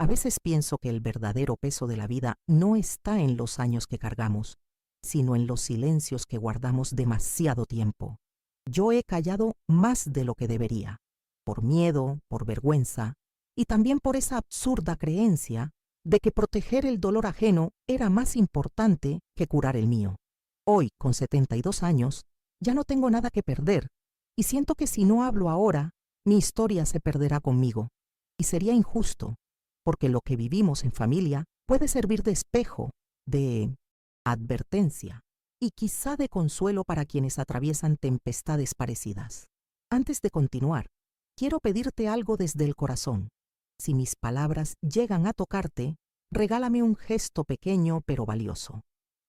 A veces pienso que el verdadero peso de la vida no está en los años que cargamos, sino en los silencios que guardamos demasiado tiempo. Yo he callado más de lo que debería, por miedo, por vergüenza, y también por esa absurda creencia de que proteger el dolor ajeno era más importante que curar el mío. Hoy, con 72 años, ya no tengo nada que perder, y siento que si no hablo ahora, mi historia se perderá conmigo. Y sería injusto, porque lo que vivimos en familia puede servir de espejo, de advertencia, y quizá de consuelo para quienes atraviesan tempestades parecidas. Antes de continuar, quiero pedirte algo desde el corazón. Si mis palabras llegan a tocarte, regálame un gesto pequeño pero valioso.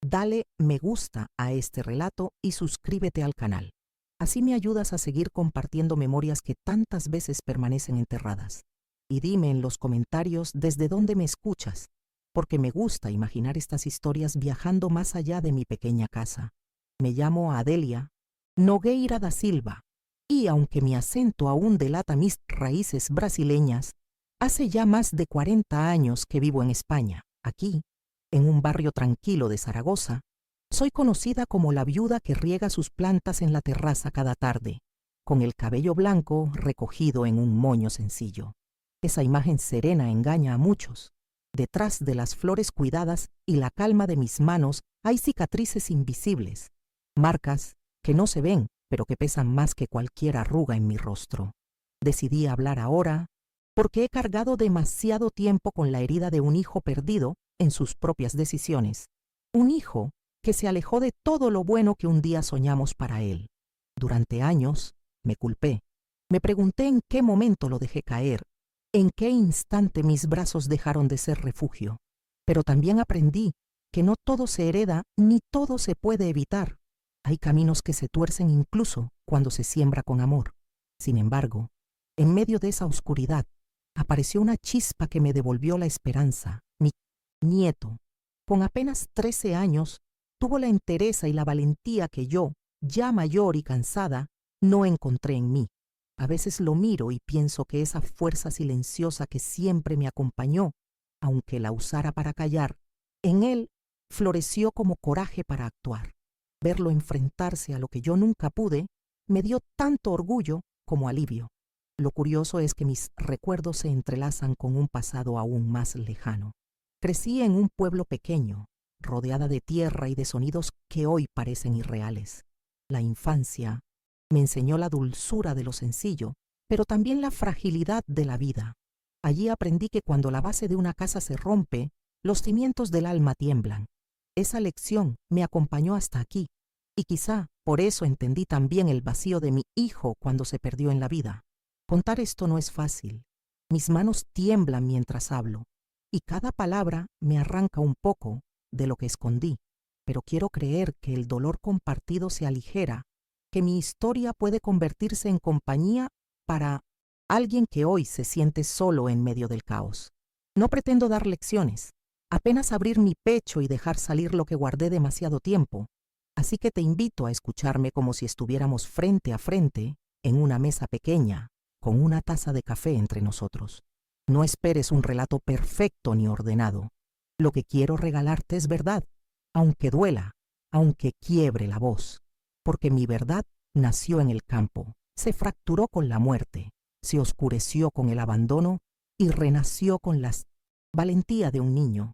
Dale me gusta a este relato y suscríbete al canal. Así me ayudas a seguir compartiendo memorias que tantas veces permanecen enterradas. Y dime en los comentarios desde dónde me escuchas, porque me gusta imaginar estas historias viajando más allá de mi pequeña casa. Me llamo Adelia Nogueira da Silva, y aunque mi acento aún delata mis raíces brasileñas, hace ya más de 40 años que vivo en España. Aquí, en un barrio tranquilo de Zaragoza, soy conocida como la viuda que riega sus plantas en la terraza cada tarde, con el cabello blanco recogido en un moño sencillo. Esa imagen serena engaña a muchos. Detrás de las flores cuidadas y la calma de mis manos hay cicatrices invisibles, marcas que no se ven, pero que pesan más que cualquier arruga en mi rostro. Decidí hablar ahora porque he cargado demasiado tiempo con la herida de un hijo perdido en sus propias decisiones. Un hijo que se alejó de todo lo bueno que un día soñamos para él. Durante años me culpé. Me pregunté en qué momento lo dejé caer, en qué instante mis brazos dejaron de ser refugio. Pero también aprendí que no todo se hereda ni todo se puede evitar. Hay caminos que se tuercen incluso cuando se siembra con amor. Sin embargo, en medio de esa oscuridad, apareció una chispa que me devolvió la esperanza. Mi nieto, con apenas 13 años, tuvo la entereza y la valentía que yo, ya mayor y cansada, no encontré en mí. A veces lo miro y pienso que esa fuerza silenciosa que siempre me acompañó, aunque la usara para callar, en él floreció como coraje para actuar. Verlo enfrentarse a lo que yo nunca pude me dio tanto orgullo como alivio. Lo curioso es que mis recuerdos se entrelazan con un pasado aún más lejano. Crecí en un pueblo pequeño, rodeada de tierra y de sonidos que hoy parecen irreales. La infancia me enseñó la dulzura de lo sencillo, pero también la fragilidad de la vida. Allí aprendí que cuando la base de una casa se rompe, los cimientos del alma tiemblan. Esa lección me acompañó hasta aquí, y quizá por eso entendí también el vacío de mi hijo cuando se perdió en la vida. Contar esto no es fácil. Mis manos tiemblan mientras hablo, y cada palabra me arranca un poco de lo que escondí, pero quiero creer que el dolor compartido se aligera, que mi historia puede convertirse en compañía para alguien que hoy se siente solo en medio del caos. No pretendo dar lecciones, apenas abrir mi pecho y dejar salir lo que guardé demasiado tiempo, así que te invito a escucharme como si estuviéramos frente a frente en una mesa pequeña, con una taza de café entre nosotros. No esperes un relato perfecto ni ordenado. Lo que quiero regalarte es verdad, aunque duela, aunque quiebre la voz, porque mi verdad nació en el campo, se fracturó con la muerte, se oscureció con el abandono y renació con la valentía de un niño.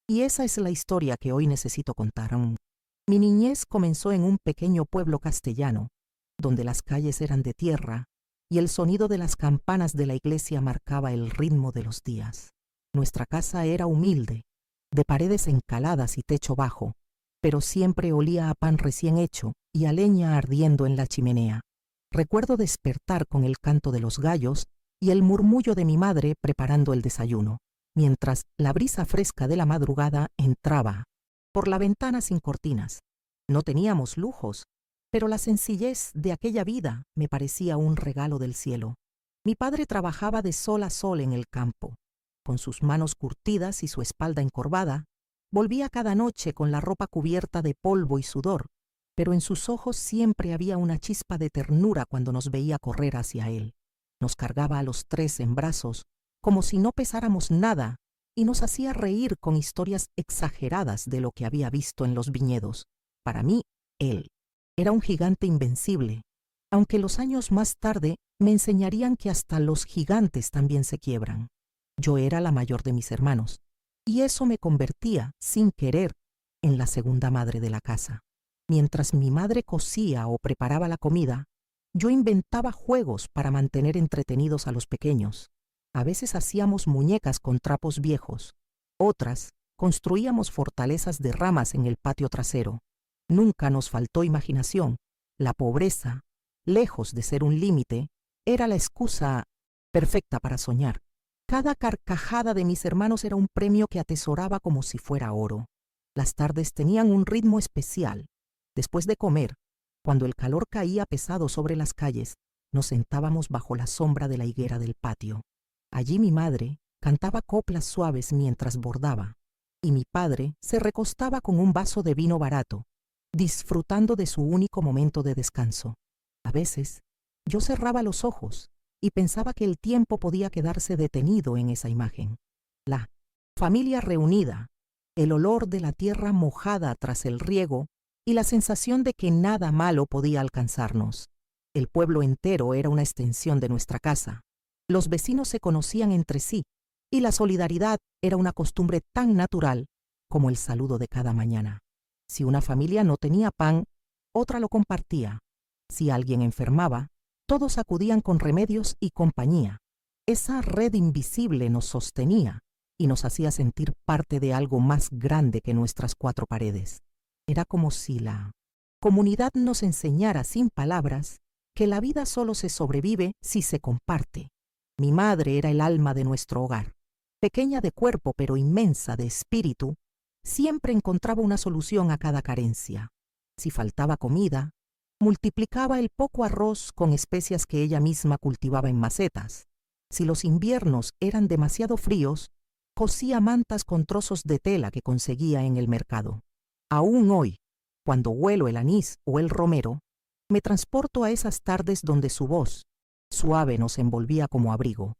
Y esa es la historia que hoy necesito contar. Mi niñez comenzó en un pequeño pueblo castellano, donde las calles eran de tierra y el sonido de las campanas de la iglesia marcaba el ritmo de los días. Nuestra casa era humilde, de paredes encaladas y techo bajo, pero siempre olía a pan recién hecho y a leña ardiendo en la chimenea. Recuerdo despertar con el canto de los gallos y el murmullo de mi madre preparando el desayuno, mientras la brisa fresca de la madrugada entraba por la ventana sin cortinas. No teníamos lujos, pero la sencillez de aquella vida me parecía un regalo del cielo. Mi padre trabajaba de sol a sol en el campo. Con sus manos curtidas y su espalda encorvada, volvía cada noche con la ropa cubierta de polvo y sudor, pero en sus ojos siempre había una chispa de ternura cuando nos veía correr hacia él. Nos cargaba a los tres en brazos, como si no pesáramos nada y nos hacía reír con historias exageradas de lo que había visto en los viñedos. Para mí, él era un gigante invencible, aunque los años más tarde me enseñarían que hasta los gigantes también se quiebran. Yo era la mayor de mis hermanos, y eso me convertía, sin querer, en la segunda madre de la casa. Mientras mi madre cocía o preparaba la comida, yo inventaba juegos para mantener entretenidos a los pequeños. A veces hacíamos muñecas con trapos viejos, otras construíamos fortalezas de ramas en el patio trasero. Nunca nos faltó imaginación. La pobreza, lejos de ser un límite, era la excusa perfecta para soñar. Cada carcajada de mis hermanos era un premio que atesoraba como si fuera oro. Las tardes tenían un ritmo especial. Después de comer, cuando el calor caía pesado sobre las calles, nos sentábamos bajo la sombra de la higuera del patio. Allí mi madre cantaba coplas suaves mientras bordaba, y mi padre se recostaba con un vaso de vino barato, disfrutando de su único momento de descanso. A veces, yo cerraba los ojos y pensaba que el tiempo podía quedarse detenido en esa imagen. La familia reunida, el olor de la tierra mojada tras el riego y la sensación de que nada malo podía alcanzarnos. El pueblo entero era una extensión de nuestra casa. Los vecinos se conocían entre sí y la solidaridad era una costumbre tan natural como el saludo de cada mañana. Si una familia no tenía pan, otra lo compartía. Si alguien enfermaba, todos acudían con remedios y compañía. Esa red invisible nos sostenía y nos hacía sentir parte de algo más grande que nuestras cuatro paredes. Era como si la comunidad nos enseñara sin palabras que la vida solo se sobrevive si se comparte. Mi madre era el alma de nuestro hogar. Pequeña de cuerpo pero inmensa de espíritu, siempre encontraba una solución a cada carencia. Si faltaba comida, multiplicaba el poco arroz con especias que ella misma cultivaba en macetas. Si los inviernos eran demasiado fríos, cosía mantas con trozos de tela que conseguía en el mercado. Aún hoy, cuando huelo el anís o el romero, me transporto a esas tardes donde su voz suave nos envolvía como abrigo.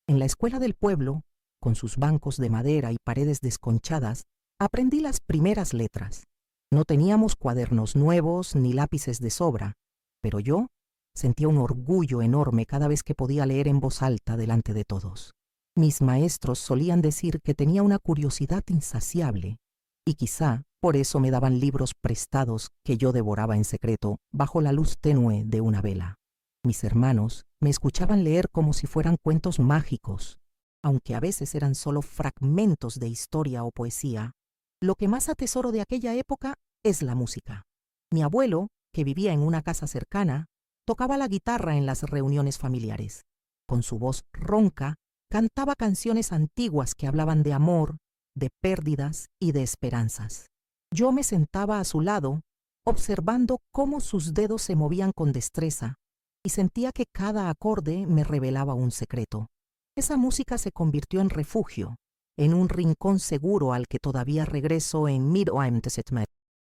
En la escuela del pueblo, con sus bancos de madera y paredes desconchadas, aprendí las primeras letras. No teníamos cuadernos nuevos ni lápices de sobra, pero yo sentía un orgullo enorme cada vez que podía leer en voz alta delante de todos. Mis maestros solían decir que tenía una curiosidad insaciable, y quizá por eso me daban libros prestados que yo devoraba en secreto bajo la luz tenue de una vela. Mis hermanos me escuchaban leer como si fueran cuentos mágicos, aunque a veces eran solo fragmentos de historia o poesía. Lo que más atesoro de aquella época es la música. Mi abuelo, que vivía en una casa cercana, tocaba la guitarra en las reuniones familiares. Con su voz ronca, cantaba canciones antiguas que hablaban de amor, de pérdidas y de esperanzas. Yo me sentaba a su lado, observando cómo sus dedos se movían con destreza, y sentía que cada acorde me revelaba un secreto. Esa música se convirtió en refugio, en un rincón seguro al que todavía regreso en Mid-Oamtesetmer.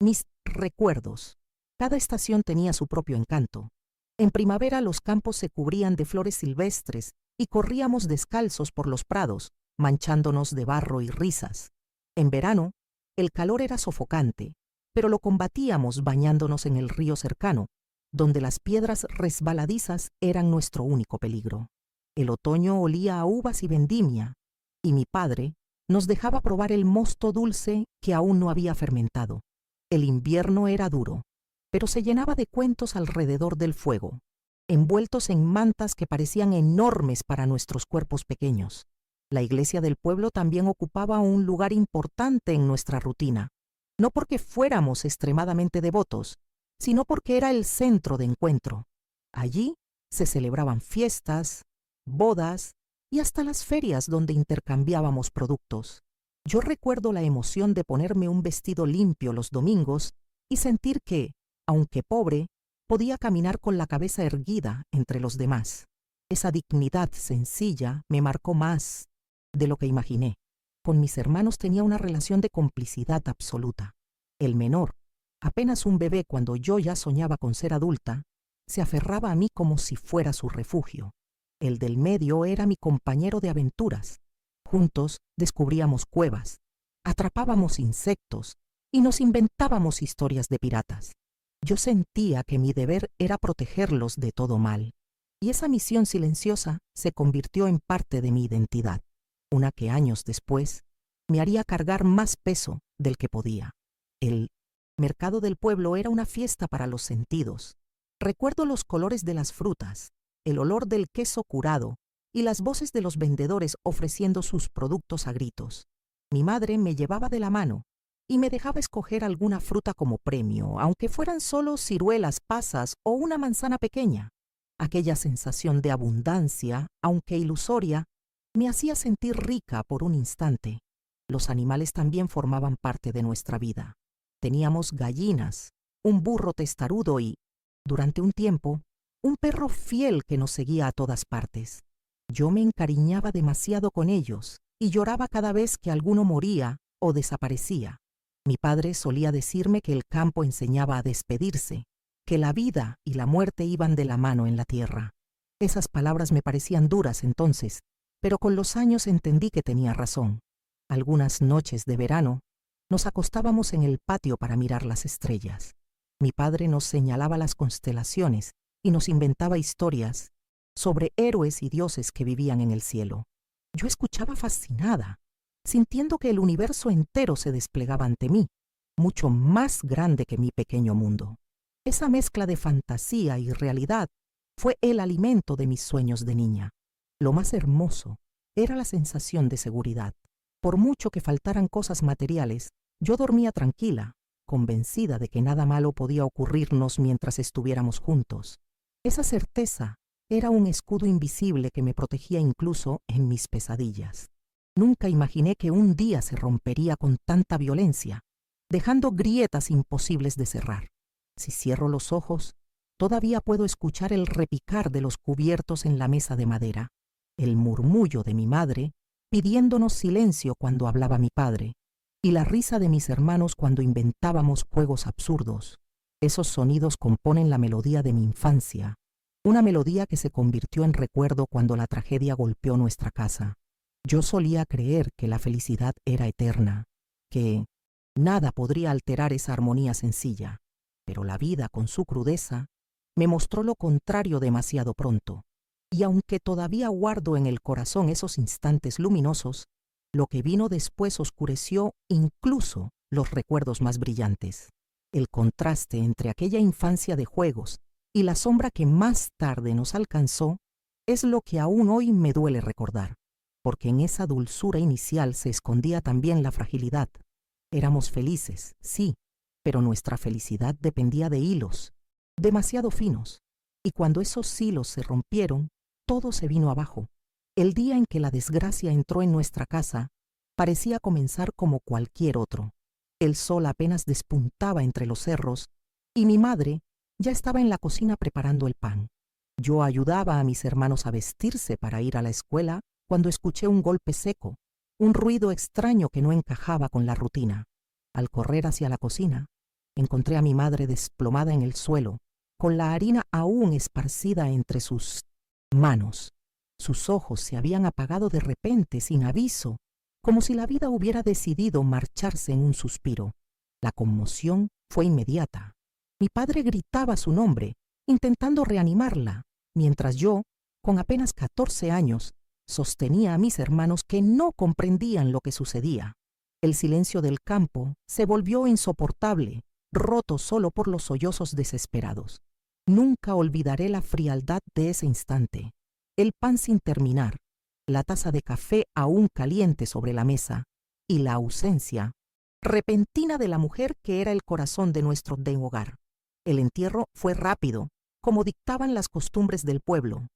Mis recuerdos. Cada estación tenía su propio encanto. En primavera los campos se cubrían de flores silvestres y corríamos descalzos por los prados, manchándonos de barro y risas. En verano, el calor era sofocante, pero lo combatíamos bañándonos en el río cercano, donde las piedras resbaladizas eran nuestro único peligro. El otoño olía a uvas y vendimia, y mi padre nos dejaba probar el mosto dulce que aún no había fermentado. El invierno era duro, pero se llenaba de cuentos alrededor del fuego, envueltos en mantas que parecían enormes para nuestros cuerpos pequeños. La iglesia del pueblo también ocupaba un lugar importante en nuestra rutina, no porque fuéramos extremadamente devotos, sino porque era el centro de encuentro. Allí se celebraban fiestas, bodas y hasta las ferias donde intercambiábamos productos. Yo recuerdo la emoción de ponerme un vestido limpio los domingos y sentir que, aunque pobre, podía caminar con la cabeza erguida entre los demás. Esa dignidad sencilla me marcó más de lo que imaginé. Con mis hermanos tenía una relación de complicidad absoluta. El menor, apenas un bebé cuando yo ya soñaba con ser adulta, se aferraba a mí como si fuera su refugio. El del medio era mi compañero de aventuras. Juntos descubríamos cuevas, atrapábamos insectos y nos inventábamos historias de piratas. Yo sentía que mi deber era protegerlos de todo mal, y esa misión silenciosa se convirtió en parte de mi identidad, una que años después me haría cargar más peso del que podía. El mercado del pueblo era una fiesta para los sentidos. Recuerdo los colores de las frutas, el olor del queso curado y las voces de los vendedores ofreciendo sus productos a gritos. Mi madre me llevaba de la mano y me dejaba escoger alguna fruta como premio, aunque fueran solo ciruelas, pasas o una manzana pequeña. Aquella sensación de abundancia, aunque ilusoria, me hacía sentir rica por un instante. Los animales también formaban parte de nuestra vida. Teníamos gallinas, un burro testarudo y, durante un tiempo, un perro fiel que nos seguía a todas partes. Yo me encariñaba demasiado con ellos y lloraba cada vez que alguno moría o desaparecía. Mi padre solía decirme que el campo enseñaba a despedirse, que la vida y la muerte iban de la mano en la tierra. Esas palabras me parecían duras entonces, pero con los años entendí que tenía razón. Algunas noches de verano nos acostábamos en el patio para mirar las estrellas. Mi padre nos señalaba las constelaciones y nos inventaba historias sobre héroes y dioses que vivían en el cielo. Yo escuchaba fascinada, sintiendo que el universo entero se desplegaba ante mí, mucho más grande que mi pequeño mundo. Esa mezcla de fantasía y realidad fue el alimento de mis sueños de niña. Lo más hermoso era la sensación de seguridad. Por mucho que faltaran cosas materiales, yo dormía tranquila, convencida de que nada malo podía ocurrirnos mientras estuviéramos juntos. Esa certeza era un escudo invisible que me protegía incluso en mis pesadillas. Nunca imaginé que un día se rompería con tanta violencia, dejando grietas imposibles de cerrar. Si cierro los ojos, todavía puedo escuchar el repicar de los cubiertos en la mesa de madera, el murmullo de mi madre pidiéndonos silencio cuando hablaba mi padre, y la risa de mis hermanos cuando inventábamos juegos absurdos. Esos sonidos componen la melodía de mi infancia, una melodía que se convirtió en recuerdo cuando la tragedia golpeó nuestra casa. Yo solía creer que la felicidad era eterna, que nada podría alterar esa armonía sencilla, pero la vida, con su crudeza, me mostró lo contrario demasiado pronto. Y aunque todavía guardo en el corazón esos instantes luminosos, lo que vino después oscureció incluso los recuerdos más brillantes. El contraste entre aquella infancia de juegos y la sombra que más tarde nos alcanzó es lo que aún hoy me duele recordar, porque en esa dulzura inicial se escondía también la fragilidad. Éramos felices, sí, pero nuestra felicidad dependía de hilos, demasiado finos, y cuando esos hilos se rompieron, todo se vino abajo. El día en que la desgracia entró en nuestra casa parecía comenzar como cualquier otro. El sol apenas despuntaba entre los cerros y mi madre ya estaba en la cocina preparando el pan. Yo ayudaba a mis hermanos a vestirse para ir a la escuela cuando escuché un golpe seco, un ruido extraño que no encajaba con la rutina. Al correr hacia la cocina, encontré a mi madre desplomada en el suelo, con la harina aún esparcida entre sus manos. Sus ojos se habían apagado de repente, sin aviso, como si la vida hubiera decidido marcharse en un suspiro. La conmoción fue inmediata. Mi padre gritaba su nombre, intentando reanimarla, mientras yo, con apenas 14 años, sostenía a mis hermanos que no comprendían lo que sucedía. El silencio del campo se volvió insoportable, roto solo por los sollozos desesperados. Nunca olvidaré la frialdad de ese instante. El pan sin terminar, la taza de café aún caliente sobre la mesa y la ausencia repentina de la mujer que era el corazón de nuestro hogar. El entierro fue rápido, como dictaban las costumbres del pueblo.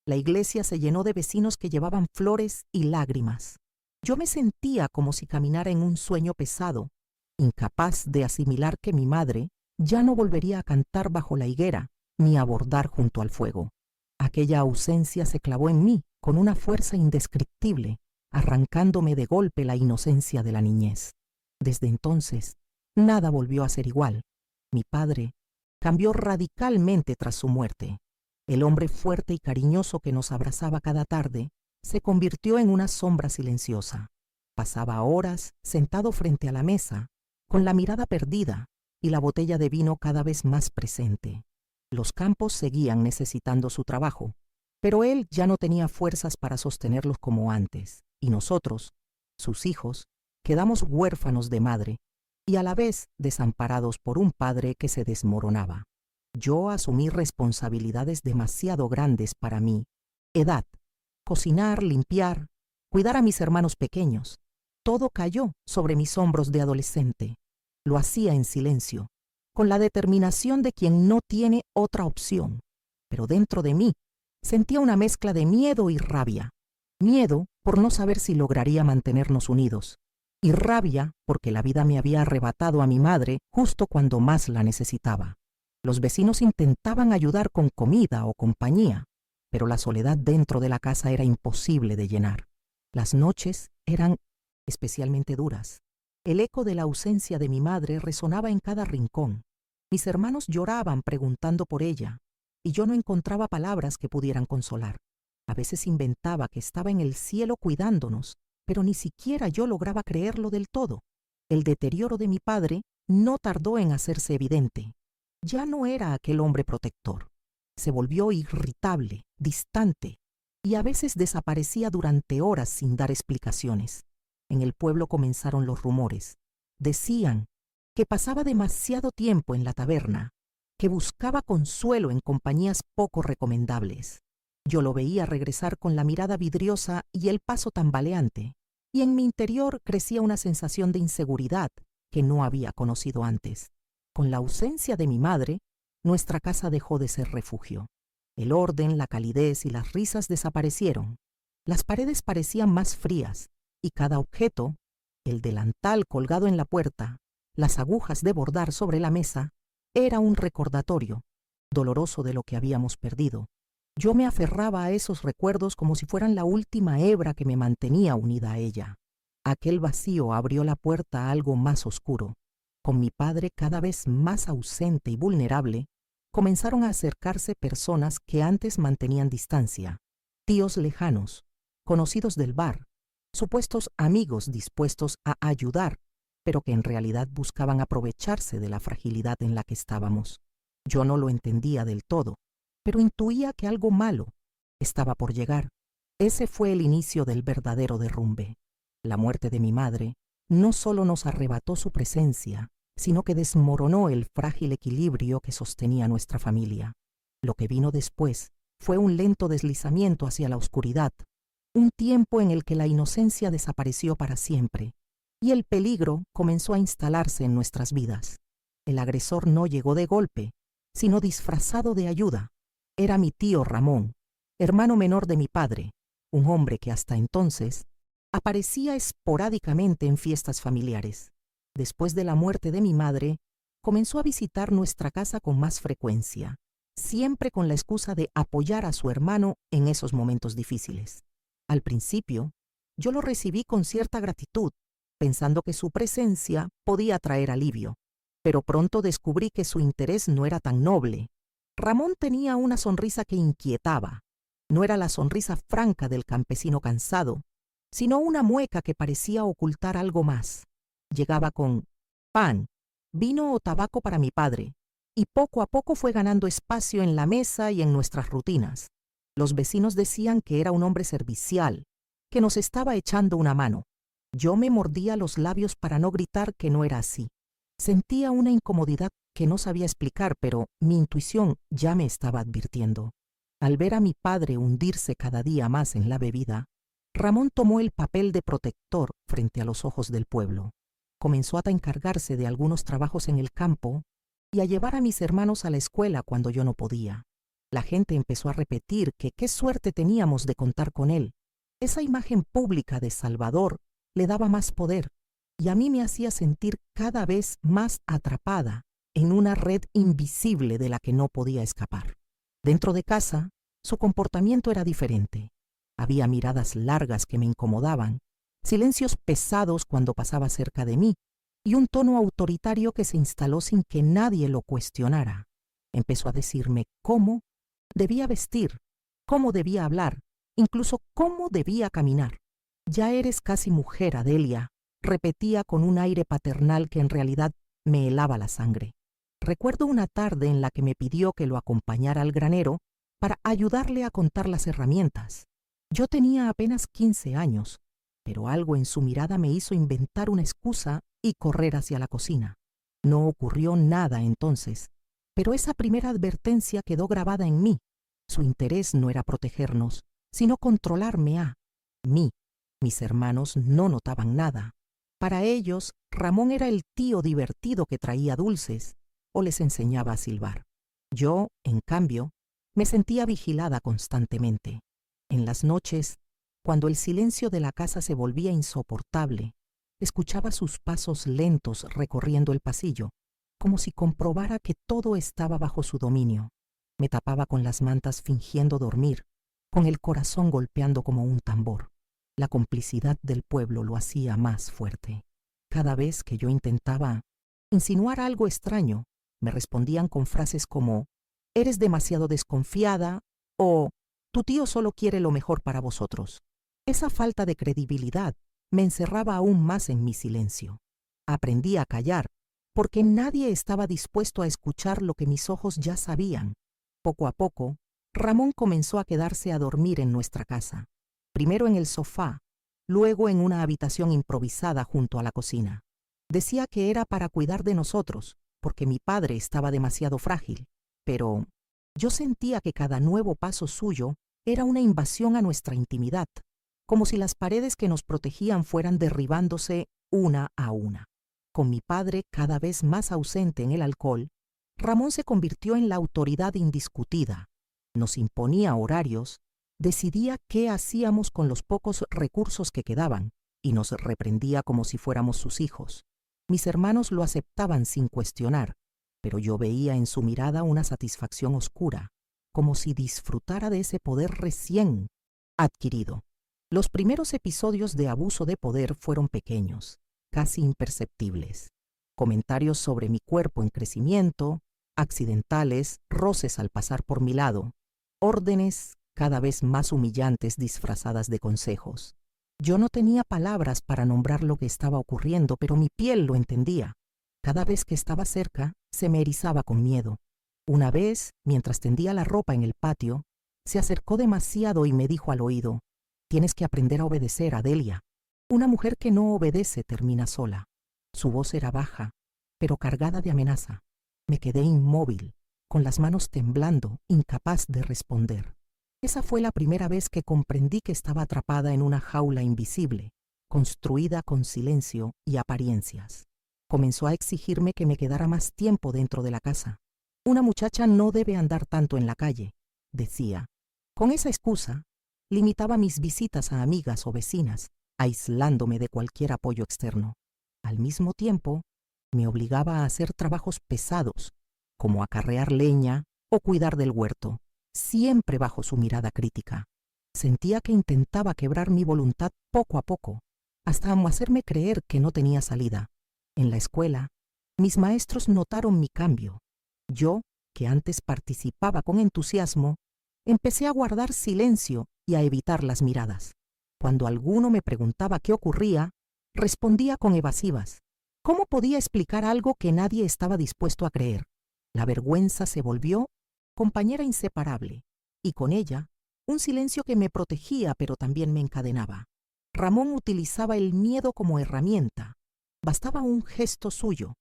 La iglesia se llenó de vecinos que llevaban flores y lágrimas. Yo me sentía como si caminara en un sueño pesado, incapaz de asimilar que mi madre ya no volvería a cantar bajo la higuera ni a bordar junto al fuego. Aquella ausencia se clavó en mí con una fuerza indescriptible, arrancándome de golpe la inocencia de la niñez. Desde entonces, nada volvió a ser igual. Mi padre cambió radicalmente tras su muerte. El hombre fuerte y cariñoso que nos abrazaba cada tarde se convirtió en una sombra silenciosa. Pasaba horas sentado frente a la mesa, con la mirada perdida y la botella de vino cada vez más presente. Los campos seguían necesitando su trabajo, pero él ya no tenía fuerzas para sostenerlos como antes, y nosotros, sus hijos, quedamos huérfanos de madre y a la vez desamparados por un padre que se desmoronaba. Yo asumí responsabilidades demasiado grandes para mí. Edad, cocinar, limpiar, cuidar a mis hermanos pequeños. Todo cayó sobre mis hombros de adolescente. Lo hacía en silencio, con la determinación de quien no tiene otra opción. Pero dentro de mí sentía una mezcla de miedo y rabia. Miedo por no saber si lograría mantenernos unidos, y rabia porque la vida me había arrebatado a mi madre justo cuando más la necesitaba. Los vecinos intentaban ayudar con comida o compañía, pero la soledad dentro de la casa era imposible de llenar. Las noches eran especialmente duras. El eco de la ausencia de mi madre resonaba en cada rincón. Mis hermanos lloraban preguntando por ella, y yo no encontraba palabras que pudieran consolar. A veces inventaba que estaba en el cielo cuidándonos, pero ni siquiera yo lograba creerlo del todo. El deterioro de mi padre no tardó en hacerse evidente. Ya no era aquel hombre protector. Se volvió irritable, distante, y a veces desaparecía durante horas sin dar explicaciones. En el pueblo comenzaron los rumores. Decían que pasaba demasiado tiempo en la taberna, que buscaba consuelo en compañías poco recomendables. Yo lo veía regresar con la mirada vidriosa y el paso tambaleante, y en mi interior crecía una sensación de inseguridad que no había conocido antes. Con la ausencia de mi madre, nuestra casa dejó de ser refugio. El orden, la calidez y las risas desaparecieron. Las paredes parecían más frías, y cada objeto, el delantal colgado en la puerta, las agujas de bordar sobre la mesa, era un recordatorio doloroso de lo que habíamos perdido. Yo me aferraba a esos recuerdos como si fueran la última hebra que me mantenía unida a ella. Aquel vacío abrió la puerta a algo más oscuro. Con mi padre cada vez más ausente y vulnerable, comenzaron a acercarse personas que antes mantenían distancia, tíos lejanos, conocidos del bar, supuestos amigos dispuestos a ayudar, pero que en realidad buscaban aprovecharse de la fragilidad en la que estábamos. Yo no lo entendía del todo, pero intuía que algo malo estaba por llegar. Ese fue el inicio del verdadero derrumbe. La muerte de mi madre no solo nos arrebató su presencia, sino que desmoronó el frágil equilibrio que sostenía nuestra familia. Lo que vino después fue un lento deslizamiento hacia la oscuridad, un tiempo en el que la inocencia desapareció para siempre, y el peligro comenzó a instalarse en nuestras vidas. El agresor no llegó de golpe, sino disfrazado de ayuda. Era mi tío Ramón, hermano menor de mi padre, un hombre que hasta entonces aparecía esporádicamente en fiestas familiares. Después de la muerte de mi madre, comenzó a visitar nuestra casa con más frecuencia, siempre con la excusa de apoyar a su hermano en esos momentos difíciles. Al principio, yo lo recibí con cierta gratitud, pensando que su presencia podía traer alivio, pero pronto descubrí que su interés no era tan noble. Ramón tenía una sonrisa que inquietaba. No era la sonrisa franca del campesino cansado, sino una mueca que parecía ocultar algo más. Llegaba con pan, vino o tabaco para mi padre, y poco a poco fue ganando espacio en la mesa y en nuestras rutinas. Los vecinos decían que era un hombre servicial, que nos estaba echando una mano. Yo me mordía los labios para no gritar que no era así. Sentía una incomodidad que no sabía explicar, pero mi intuición ya me estaba advirtiendo. Al ver a mi padre hundirse cada día más en la bebida, Ramón tomó el papel de protector frente a los ojos del pueblo. Comenzó a encargarse de algunos trabajos en el campo y a llevar a mis hermanos a la escuela cuando yo no podía. La gente empezó a repetir que qué suerte teníamos de contar con él. Esa imagen pública de Salvador le daba más poder y a mí me hacía sentir cada vez más atrapada en una red invisible de la que no podía escapar. Dentro de casa, su comportamiento era diferente. Había miradas largas que me incomodaban, silencios pesados cuando pasaba cerca de mí y un tono autoritario que se instaló sin que nadie lo cuestionara. Empezó a decirme cómo debía vestir, cómo debía hablar incluso cómo debía caminar. «Ya eres casi mujer, Adelia», repetía con un aire paternal que en realidad me helaba la sangre. Recuerdo una tarde en la que me pidió que lo acompañara al granero para ayudarle a contar las herramientas. Yo tenía apenas 15 años, pero algo en su mirada me hizo inventar una excusa y correr hacia la cocina. No ocurrió nada entonces, pero esa primera advertencia quedó grabada en mí. Su interés no era protegernos, sino controlarme a mí. Mis hermanos no notaban nada. Para ellos, Ramón era el tío divertido que traía dulces o les enseñaba a silbar. Yo, en cambio, me sentía vigilada constantemente. En las noches, cuando el silencio de la casa se volvía insoportable, escuchaba sus pasos lentos recorriendo el pasillo, como si comprobara que todo estaba bajo su dominio. Me tapaba con las mantas fingiendo dormir, con el corazón golpeando como un tambor. La complicidad del pueblo lo hacía más fuerte. Cada vez que yo intentaba insinuar algo extraño, me respondían con frases como «eres demasiado desconfiada» o «tu tío solo quiere lo mejor para vosotros». Esa falta de credibilidad me encerraba aún más en mi silencio. Aprendí a callar, porque nadie estaba dispuesto a escuchar lo que mis ojos ya sabían. Poco a poco, Ramón comenzó a quedarse a dormir en nuestra casa, primero en el sofá, luego en una habitación improvisada junto a la cocina. Decía que era para cuidar de nosotros, porque mi padre estaba demasiado frágil, pero yo sentía que cada nuevo paso suyo era una invasión a nuestra intimidad, como si las paredes que nos protegían fueran derribándose una a una. Con mi padre cada vez más ausente en el alcohol, Ramón se convirtió en la autoridad indiscutida. Nos imponía horarios, decidía qué hacíamos con los pocos recursos que quedaban y nos reprendía como si fuéramos sus hijos. Mis hermanos lo aceptaban sin cuestionar, pero yo veía en su mirada una satisfacción oscura, como si disfrutara de ese poder recién adquirido. Los primeros episodios de abuso de poder fueron pequeños, casi imperceptibles. Comentarios sobre mi cuerpo en crecimiento, accidentales, roces al pasar por mi lado, órdenes cada vez más humillantes disfrazadas de consejos. Yo no tenía palabras para nombrar lo que estaba ocurriendo, pero mi piel lo entendía. Cada vez que estaba cerca, se me erizaba con miedo. Una vez, mientras tendía la ropa en el patio, se acercó demasiado y me dijo al oído: «Tienes que aprender a obedecer, Adelia. Una mujer que no obedece termina sola». Su voz era baja, pero cargada de amenaza. Me quedé inmóvil, con las manos temblando, incapaz de responder. Esa fue la primera vez que comprendí que estaba atrapada en una jaula invisible, construida con silencio y apariencias. Comenzó a exigirme que me quedara más tiempo dentro de la casa. «Una muchacha no debe andar tanto en la calle», decía. Con esa excusa, limitaba mis visitas a amigas o vecinas, aislándome de cualquier apoyo externo. Al mismo tiempo, me obligaba a hacer trabajos pesados, como acarrear leña o cuidar del huerto, siempre bajo su mirada crítica. Sentía que intentaba quebrar mi voluntad poco a poco, hasta hacerme creer que no tenía salida. En la escuela, mis maestros notaron mi cambio. Yo, que antes participaba con entusiasmo, empecé a guardar silencio y a evitar las miradas. Cuando alguno me preguntaba qué ocurría, respondía con evasivas. ¿Cómo podía explicar algo que nadie estaba dispuesto a creer? La vergüenza se volvió compañera inseparable, y con ella un silencio que me protegía pero también me encadenaba. Ramón utilizaba el miedo como herramienta. Bastaba un gesto suyo,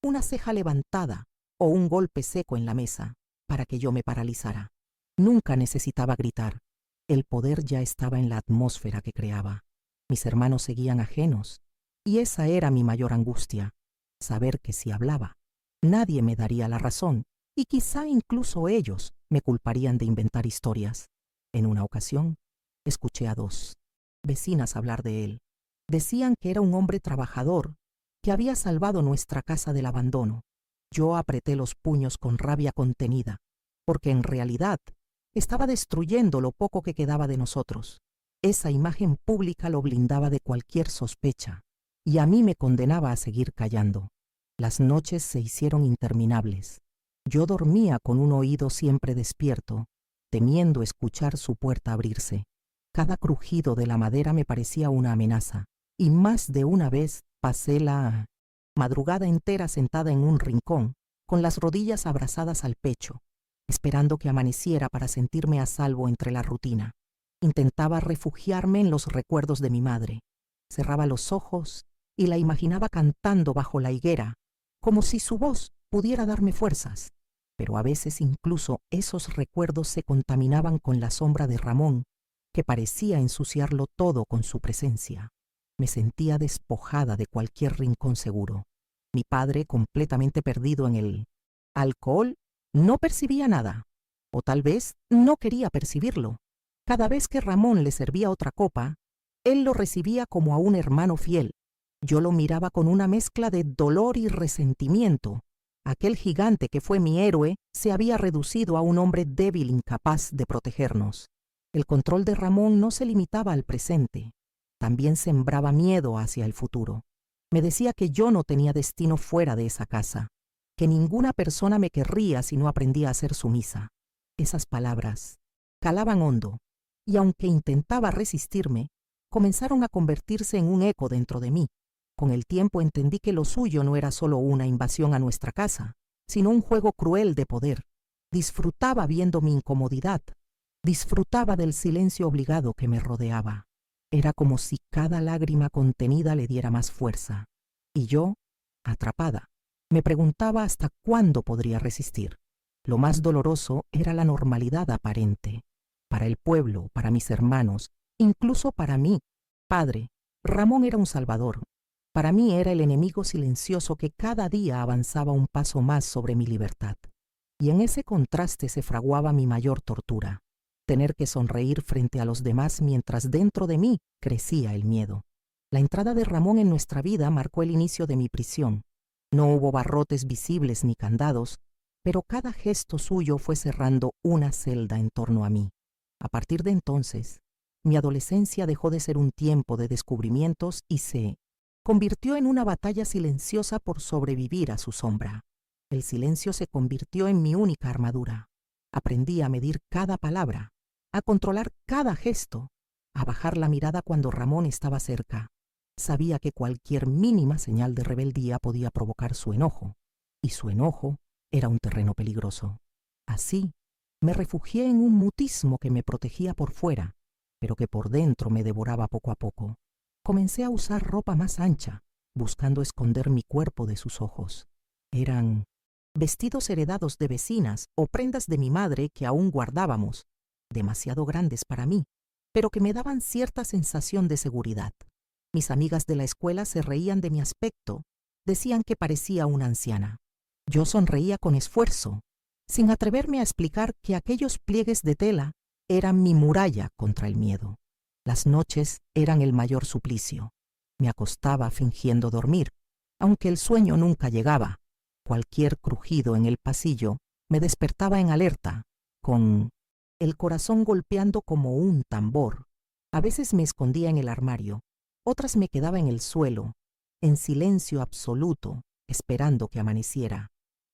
una ceja levantada o un golpe seco en la mesa para que yo me paralizara. Nunca necesitaba gritar. El poder ya estaba en la atmósfera que creaba. Mis hermanos seguían ajenos, y esa era mi mayor angustia, saber que si hablaba, nadie me daría la razón, y quizá incluso ellos me culparían de inventar historias. En una ocasión, escuché a dos vecinas hablar de él. Decían que era un hombre trabajador, que había salvado nuestra casa del abandono. Yo apreté los puños con rabia contenida, porque en realidad estaba destruyendo lo poco que quedaba de nosotros. Esa imagen pública lo blindaba de cualquier sospecha, y a mí me condenaba a seguir callando. Las noches se hicieron interminables. Yo dormía con un oído siempre despierto, temiendo escuchar su puerta abrirse. Cada crujido de la madera me parecía una amenaza, y más de una vez pasé la madrugada entera sentada en un rincón, con las rodillas abrazadas al pecho, esperando que amaneciera para sentirme a salvo entre la rutina. Intentaba refugiarme en los recuerdos de mi madre. Cerraba los ojos y la imaginaba cantando bajo la higuera, como si su voz pudiera darme fuerzas. Pero a veces incluso esos recuerdos se contaminaban con la sombra de Ramón, que parecía ensuciarlo todo con su presencia. Me sentía despojada de cualquier rincón seguro. Mi padre, completamente perdido en el alcohol, no percibía nada, o tal vez no quería percibirlo. Cada vez que Ramón le servía otra copa, él lo recibía como a un hermano fiel. Yo lo miraba con una mezcla de dolor y resentimiento. Aquel gigante que fue mi héroe se había reducido a un hombre débil incapaz de protegernos. El control de Ramón no se limitaba al presente, también sembraba miedo hacia el futuro. Me decía que yo no tenía destino fuera de esa casa, que ninguna persona me querría si no aprendía a ser sumisa. Esas palabras calaban hondo, y aunque intentaba resistirme, comenzaron a convertirse en un eco dentro de mí. Con el tiempo entendí que lo suyo no era solo una invasión a nuestra casa, sino un juego cruel de poder. Disfrutaba viendo mi incomodidad, disfrutaba del silencio obligado que me rodeaba. Era como si cada lágrima contenida le diera más fuerza. Y yo, atrapada, me preguntaba hasta cuándo podría resistir. Lo más doloroso era la normalidad aparente. Para el pueblo, para mis hermanos, incluso para mí, padre, Ramón era un salvador. Para mí era el enemigo silencioso que cada día avanzaba un paso más sobre mi libertad. Y en ese contraste se fraguaba mi mayor tortura. Tener que sonreír frente a los demás mientras dentro de mí crecía el miedo. La entrada de Ramón en nuestra vida marcó el inicio de mi prisión. No hubo barrotes visibles ni candados, pero cada gesto suyo fue cerrando una celda en torno a mí. A partir de entonces, mi adolescencia dejó de ser un tiempo de descubrimientos y se convirtió en una batalla silenciosa por sobrevivir a su sombra. El silencio se convirtió en mi única armadura. Aprendí a medir cada palabra, a controlar cada gesto, a bajar la mirada cuando Ramón estaba cerca. Sabía que cualquier mínima señal de rebeldía podía provocar su enojo, y su enojo era un terreno peligroso. Así, me refugié en un mutismo que me protegía por fuera, pero que por dentro me devoraba poco a poco. Comencé a usar ropa más ancha, buscando esconder mi cuerpo de sus ojos. Eran vestidos heredados de vecinas o prendas de mi madre que aún guardábamos, demasiado grandes para mí, pero que me daban cierta sensación de seguridad. Mis amigas de la escuela se reían de mi aspecto, decían que parecía una anciana. Yo sonreía con esfuerzo, sin atreverme a explicar que aquellos pliegues de tela eran mi muralla contra el miedo. Las noches eran el mayor suplicio. Me acostaba fingiendo dormir, aunque el sueño nunca llegaba. Cualquier crujido en el pasillo me despertaba en alerta, con el corazón golpeando como un tambor. A veces me escondía en el armario, otras me quedaba en el suelo, en silencio absoluto, esperando que amaneciera.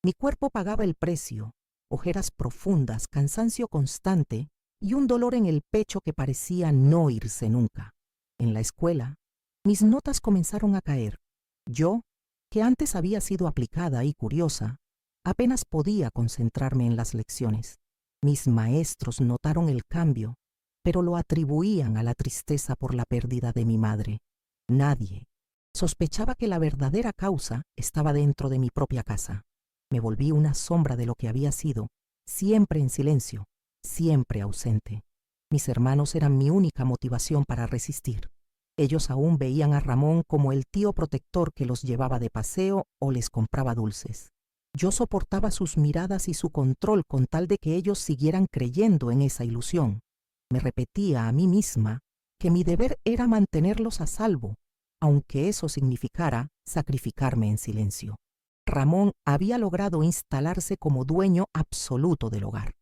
Mi cuerpo pagaba el precio, ojeras profundas, cansancio constante y un dolor en el pecho que parecía no irse nunca. En la escuela, mis notas comenzaron a caer. Yo, que antes había sido aplicada y curiosa, apenas podía concentrarme en las lecciones. Mis maestros notaron el cambio, pero lo atribuían a la tristeza por la pérdida de mi madre. Nadie sospechaba que la verdadera causa estaba dentro de mi propia casa. Me volví una sombra de lo que había sido, siempre en silencio, siempre ausente. Mis hermanos eran mi única motivación para resistir. Ellos aún veían a Ramón como el tío protector que los llevaba de paseo o les compraba dulces. Yo soportaba sus miradas y su control con tal de que ellos siguieran creyendo en esa ilusión. Me repetía a mí misma que mi deber era mantenerlos a salvo, aunque eso significara sacrificarme en silencio. Ramón había logrado instalarse como dueño absoluto del hogar.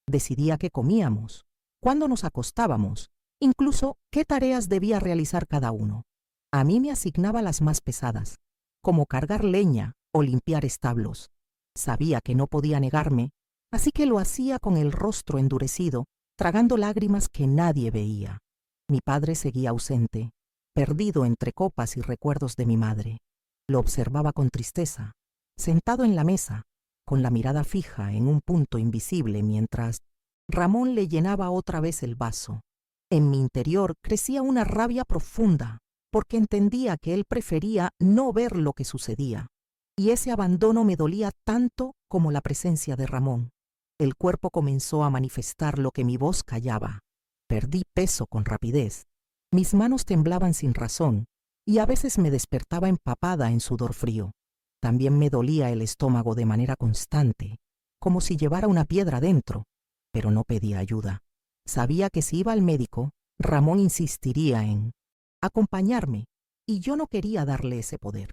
Decidía qué comíamos, cuándo nos acostábamos, incluso qué tareas debía realizar cada uno. A mí me asignaba las más pesadas, como cargar leña o limpiar establos. Sabía que no podía negarme, así que lo hacía con el rostro endurecido, tragando lágrimas que nadie veía. Mi padre seguía ausente, perdido entre copas y recuerdos de mi madre. Lo observaba con tristeza, sentado en la mesa, con la mirada fija en un punto invisible mientras Ramón le llenaba otra vez el vaso. En mi interior crecía una rabia profunda, porque entendía que él prefería no ver lo que sucedía, y ese abandono me dolía tanto como la presencia de Ramón. El cuerpo comenzó a manifestar lo que mi voz callaba. Perdí peso con rapidez. Mis manos temblaban sin razón, y a veces me despertaba empapada en sudor frío. También me dolía el estómago de manera constante, como si llevara una piedra dentro, pero no pedía ayuda. Sabía que si iba al médico, Ramón insistiría en acompañarme, y yo no quería darle ese poder.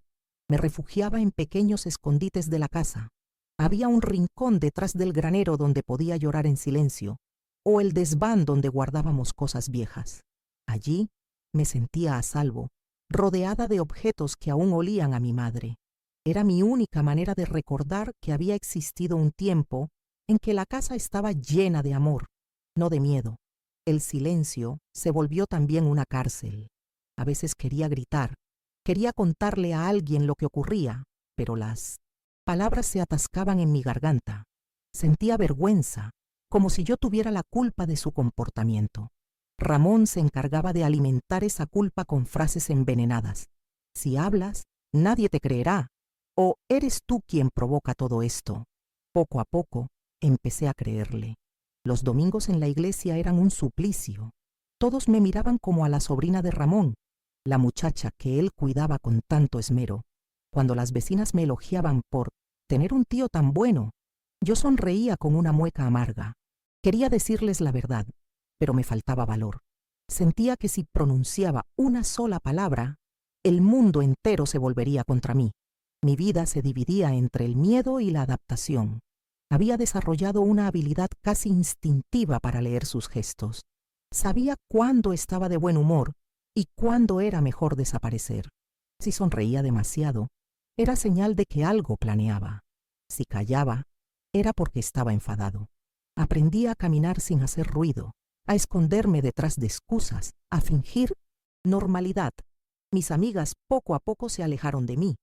Me refugiaba en pequeños escondites de la casa. Había un rincón detrás del granero donde podía llorar en silencio, o el desván donde guardábamos cosas viejas. Allí me sentía a salvo, rodeada de objetos que aún olían a mi madre. Era mi única manera de recordar que había existido un tiempo en que la casa estaba llena de amor, no de miedo. El silencio se volvió también una cárcel. A veces quería gritar, quería contarle a alguien lo que ocurría, pero las palabras se atascaban en mi garganta. Sentía vergüenza, como si yo tuviera la culpa de su comportamiento. Ramón se encargaba de alimentar esa culpa con frases envenenadas. Si hablas, nadie te creerá, o eres tú quien provoca todo esto. Poco a poco, empecé a creerle. Los domingos en la iglesia eran un suplicio. Todos me miraban como a la sobrina de Ramón, la muchacha que él cuidaba con tanto esmero. Cuando las vecinas me elogiaban por tener un tío tan bueno, yo sonreía con una mueca amarga. Quería decirles la verdad, pero me faltaba valor. Sentía que si pronunciaba una sola palabra, el mundo entero se volvería contra mí. Mi vida se dividía entre el miedo y la adaptación. Había desarrollado una habilidad casi instintiva para leer sus gestos. Sabía cuándo estaba de buen humor y cuándo era mejor desaparecer. Si sonreía demasiado, era señal de que algo planeaba. Si callaba, era porque estaba enfadado. Aprendí a caminar sin hacer ruido, a esconderme detrás de excusas, a fingir normalidad. Mis amigas poco a poco se alejaron de mí.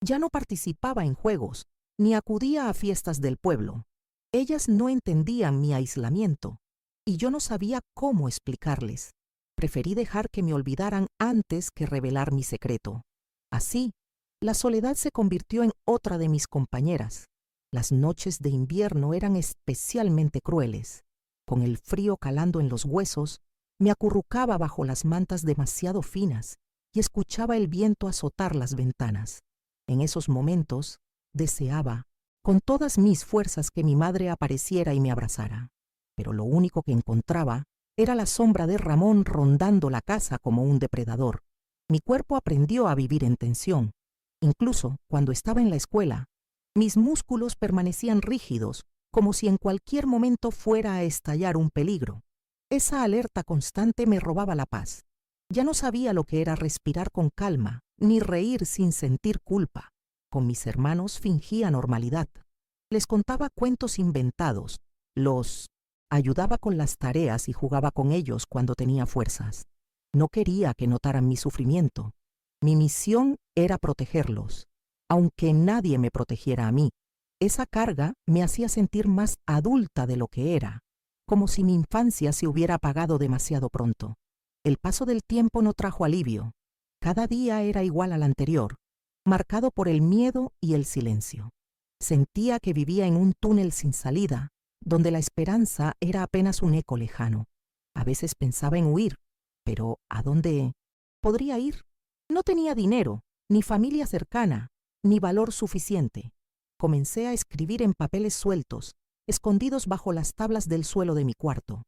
Ya no participaba en juegos, ni acudía a fiestas del pueblo. Ellas no entendían mi aislamiento, y yo no sabía cómo explicarles. Preferí dejar que me olvidaran antes que revelar mi secreto. Así, la soledad se convirtió en otra de mis compañeras. Las noches de invierno eran especialmente crueles. Con el frío calando en los huesos, me acurrucaba bajo las mantas demasiado finas y escuchaba el viento azotar las ventanas. En esos momentos, deseaba, con todas mis fuerzas, que mi madre apareciera y me abrazara. Pero lo único que encontraba era la sombra de Ramón rondando la casa como un depredador. Mi cuerpo aprendió a vivir en tensión. Incluso cuando estaba en la escuela, mis músculos permanecían rígidos, como si en cualquier momento fuera a estallar un peligro. Esa alerta constante me robaba la paz. Ya no sabía lo que era respirar con calma, ni reír sin sentir culpa. Con mis hermanos fingía normalidad. Les contaba cuentos inventados, los ayudaba con las tareas y jugaba con ellos cuando tenía fuerzas. No quería que notaran mi sufrimiento. Mi misión era protegerlos, aunque nadie me protegiera a mí. Esa carga me hacía sentir más adulta de lo que era, como si mi infancia se hubiera apagado demasiado pronto. El paso del tiempo no trajo alivio. Cada día era igual al anterior, marcado por el miedo y el silencio. Sentía que vivía en un túnel sin salida, donde la esperanza era apenas un eco lejano. A veces pensaba en huir, pero ¿a dónde podría ir? No tenía dinero, ni familia cercana, ni valor suficiente. Comencé a escribir en papeles sueltos, escondidos bajo las tablas del suelo de mi cuarto.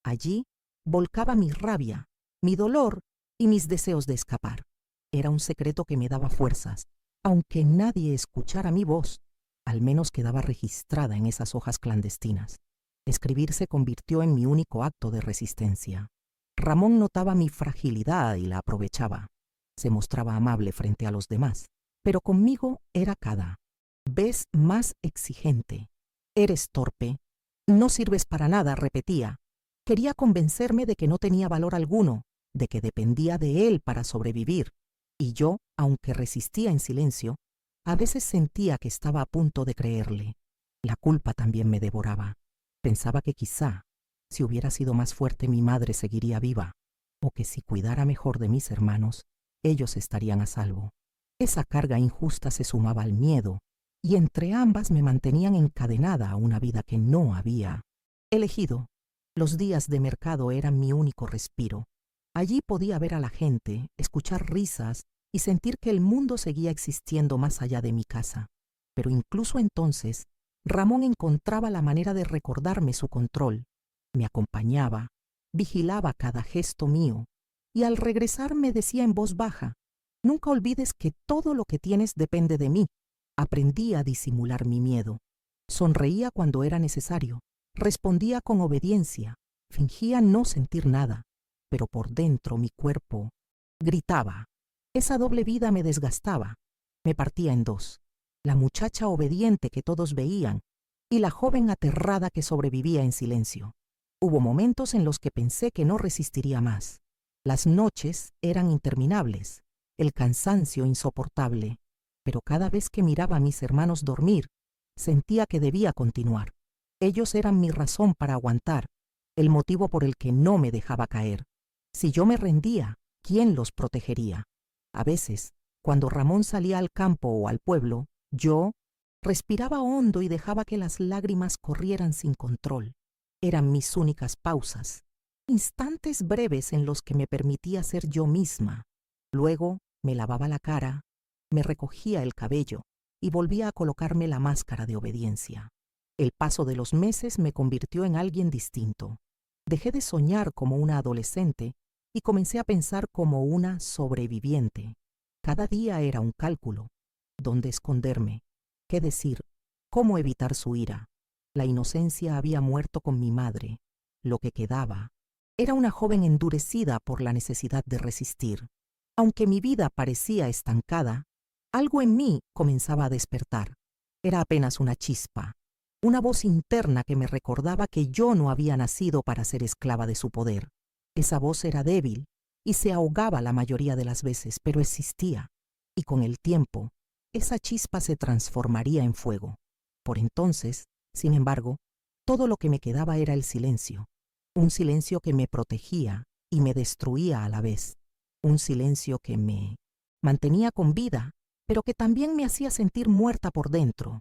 Allí volcaba mi rabia, mi dolor y mis deseos de escapar. Era un secreto que me daba fuerzas. Aunque nadie escuchara mi voz, al menos quedaba registrada en esas hojas clandestinas. Escribir se convirtió en mi único acto de resistencia. Ramón notaba mi fragilidad y la aprovechaba. Se mostraba amable frente a los demás, pero conmigo era cada vez más exigente. Eres torpe, no sirves para nada, repetía. Quería convencerme de que no tenía valor alguno, de que dependía de él para sobrevivir, y yo, aunque resistía en silencio, a veces sentía que estaba a punto de creerle. La culpa también me devoraba. Pensaba que quizá, si hubiera sido más fuerte, mi madre seguiría viva, o que si cuidara mejor de mis hermanos, ellos estarían a salvo. Esa carga injusta se sumaba al miedo, y entre ambas me mantenían encadenada a una vida que no había elegido. Los días de mercado eran mi único respiro. Allí podía ver a la gente, escuchar risas y sentir que el mundo seguía existiendo más allá de mi casa. Pero incluso entonces, Ramón encontraba la manera de recordarme su control. Me acompañaba, vigilaba cada gesto mío, y al regresar me decía en voz baja: «Nunca olvides que todo lo que tienes depende de mí». Aprendí a disimular mi miedo. Sonreía cuando era necesario, respondía con obediencia, fingía no sentir nada, pero por dentro mi cuerpo gritaba. Esa doble vida me desgastaba, me partía en dos: la muchacha obediente que todos veían y la joven aterrada que sobrevivía en silencio. Hubo momentos en los que pensé que no resistiría más. Las noches eran interminables, el cansancio insoportable, pero cada vez que miraba a mis hermanos dormir, sentía que debía continuar. Ellos eran mi razón para aguantar, el motivo por el que no me dejaba caer. Si yo me rendía, ¿quién los protegería? A veces, cuando Ramón salía al campo o al pueblo, yo respiraba hondo y dejaba que las lágrimas corrieran sin control. Eran mis únicas pausas, instantes breves en los que me permitía ser yo misma. Luego me lavaba la cara, me recogía el cabello y volvía a colocarme la máscara de obediencia. El paso de los meses me convirtió en alguien distinto. Dejé de soñar como una adolescente y comencé a pensar como una sobreviviente. Cada día era un cálculo: dónde esconderme, qué decir, cómo evitar su ira. La inocencia había muerto con mi madre. Lo que quedaba era una joven endurecida por la necesidad de resistir. Aunque mi vida parecía estancada, algo en mí comenzaba a despertar. Era apenas una chispa, una voz interna que me recordaba que yo no había nacido para ser esclava de su poder. Esa voz era débil y se ahogaba la mayoría de las veces, pero existía, y con el tiempo, esa chispa se transformaría en fuego. Por entonces, sin embargo, todo lo que me quedaba era el silencio, un silencio que me protegía y me destruía a la vez, un silencio que me mantenía con vida, pero que también me hacía sentir muerta por dentro.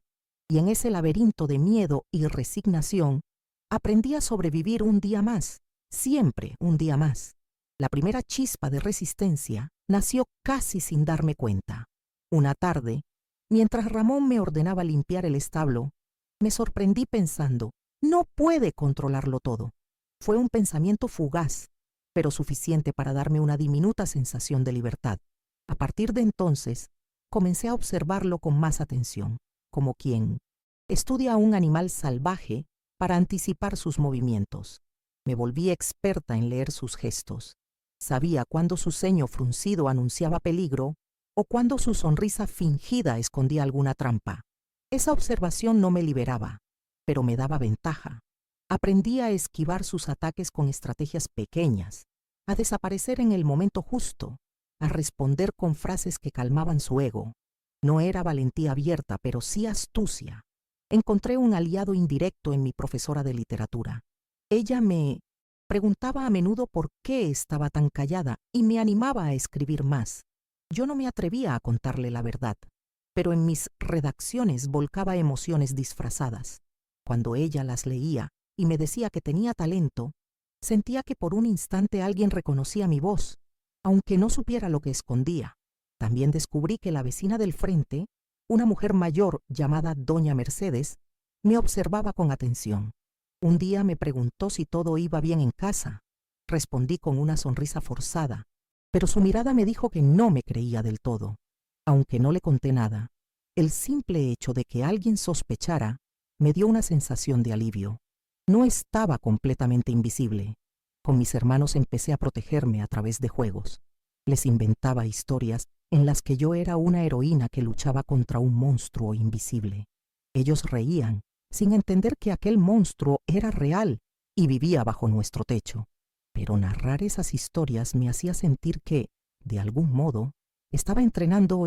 Y en ese laberinto de miedo y resignación, aprendí a sobrevivir un día más, siempre un día más. La primera chispa de resistencia nació casi sin darme cuenta. Una tarde, mientras Ramón me ordenaba limpiar el establo, me sorprendí pensando: no puede controlarlo todo. Fue un pensamiento fugaz, pero suficiente para darme una diminuta sensación de libertad. A partir de entonces, comencé a observarlo con más atención, como quien estudia a un animal salvaje para anticipar sus movimientos. Me volví experta en leer sus gestos. Sabía cuándo su ceño fruncido anunciaba peligro o cuándo su sonrisa fingida escondía alguna trampa. Esa observación no me liberaba, pero me daba ventaja. Aprendí a esquivar sus ataques con estrategias pequeñas, a desaparecer en el momento justo, a responder con frases que calmaban su ego. No era valentía abierta, pero sí astucia. Encontré un aliado indirecto en mi profesora de literatura. Ella me preguntaba a menudo por qué estaba tan callada y me animaba a escribir más. Yo no me atrevía a contarle la verdad, pero en mis redacciones volcaba emociones disfrazadas. Cuando ella las leía y me decía que tenía talento, sentía que por un instante alguien reconocía mi voz, aunque no supiera lo que escondía. También descubrí que la vecina del frente, una mujer mayor llamada Doña Mercedes, me observaba con atención. Un día me preguntó si todo iba bien en casa. Respondí con una sonrisa forzada, pero su mirada me dijo que no me creía del todo. Aunque no le conté nada, el simple hecho de que alguien sospechara me dio una sensación de alivio. No estaba completamente invisible. Con mis hermanos empecé a protegerme a través de juegos. Les inventaba historias en las que yo era una heroína que luchaba contra un monstruo invisible. Ellos reían, sin entender que aquel monstruo era real y vivía bajo nuestro techo. pero narrar esas historias me hacía sentir que, de algún modo, estaba entrenando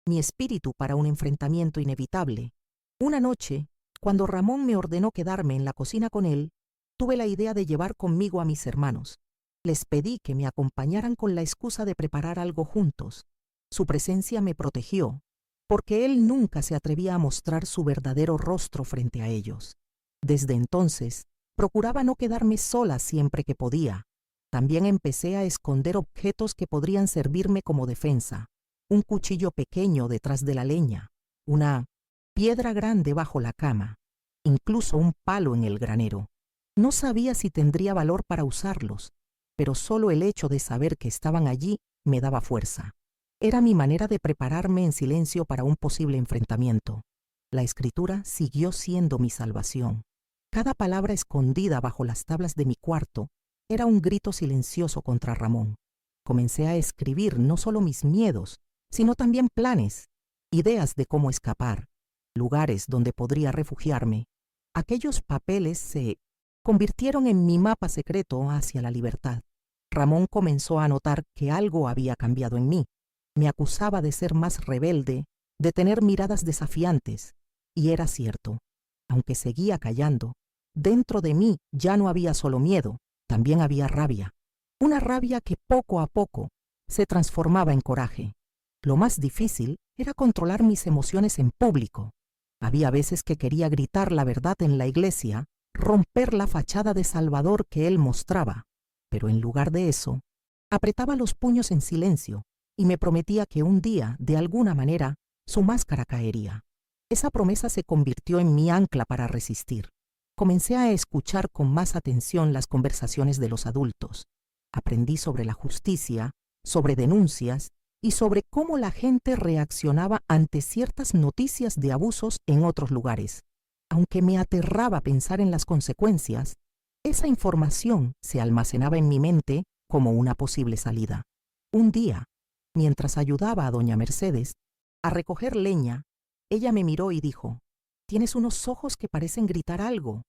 mi espíritu para un enfrentamiento inevitable. Una noche, cuando Ramón me ordenó quedarme en la cocina con él, tuve la idea de llevar conmigo a mis hermanos. Les pedí que me acompañaran con la excusa de preparar algo juntos. Su presencia me protegió, porque él nunca se atrevía a mostrar su verdadero rostro frente a ellos. Desde entonces, procuraba no quedarme sola siempre que podía. También empecé a esconder objetos que podrían servirme como defensa. Un cuchillo pequeño detrás de la leña, una piedra grande bajo la cama, incluso un palo en el granero. No sabía si tendría valor para usarlos, pero solo el hecho de saber que estaban allí me daba fuerza. Era mi manera de prepararme en silencio para un posible enfrentamiento. La escritura siguió siendo mi salvación. Cada palabra escondida bajo las tablas de mi cuarto era un grito silencioso contra Ramón. Comencé a escribir no solo mis miedos, sino también planes, ideas de cómo escapar, lugares donde podría refugiarme. Aquellos papeles se convirtieron en mi mapa secreto hacia la libertad. Ramón comenzó a notar que algo había cambiado en mí. Me acusaba de ser más rebelde, de tener miradas desafiantes, y era cierto. Aunque seguía callando, dentro de mí ya no había solo miedo, también había rabia. Una rabia que poco a poco se transformaba en coraje. Lo más difícil era controlar mis emociones en público. Había veces que quería gritar la verdad en la iglesia, romper la fachada de Salvador que él mostraba, pero en lugar de eso, apretaba los puños en silencio y me prometía que un día, de alguna manera, su máscara caería. Esa promesa se convirtió en mi ancla para resistir. Comencé a escuchar con más atención las conversaciones de los adultos. Aprendí sobre la justicia, sobre denuncias y sobre cómo la gente reaccionaba ante ciertas noticias de abusos en otros lugares. Aunque me aterraba pensar en las consecuencias, esa información se almacenaba en mi mente como una posible salida. Un día, mientras ayudaba a doña Mercedes a recoger leña, ella me miró y dijo: «Tienes unos ojos que parecen gritar algo».